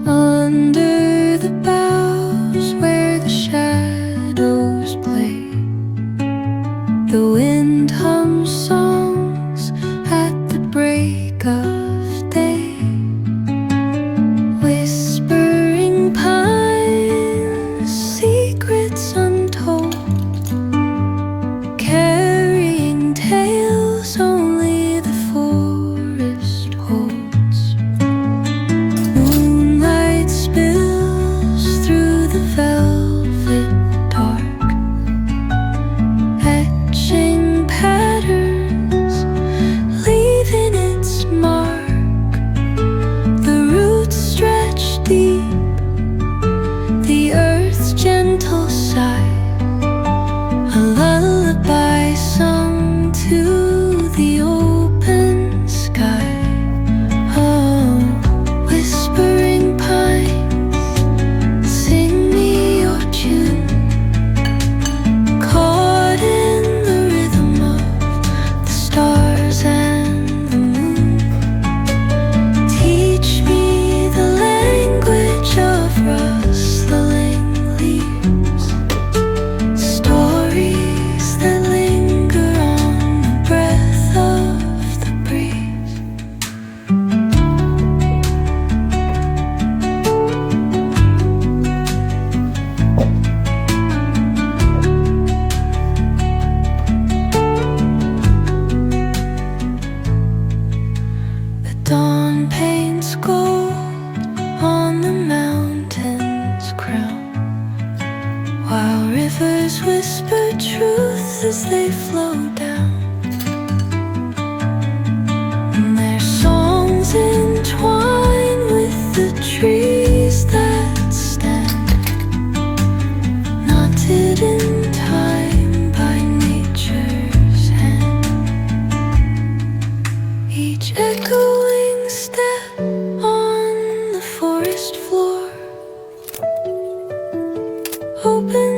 Under the boughs where the shadows play, the wind hums songs at the break of day. Whispering pines, secrets untold, carrying tales only the forest holds. Moonlight spills through the velvet dark, etching patterns, leaving its mark. The roots stretch deep, the earth's gentle sigh, a lullaby sung to the open sky. Oh, whispering pines, sing me your tune, caught in the rhythm of the stars and the moon. Teach me the language of rustling leaves, stories that linger on the breath of the breeze. The dawn paints gold on the mountain's crown, while rivers whisper truth as they flow down. And their songs entwine with the trees that stand, knotted in time by nature's hand. Each echoing step on the forest floor, open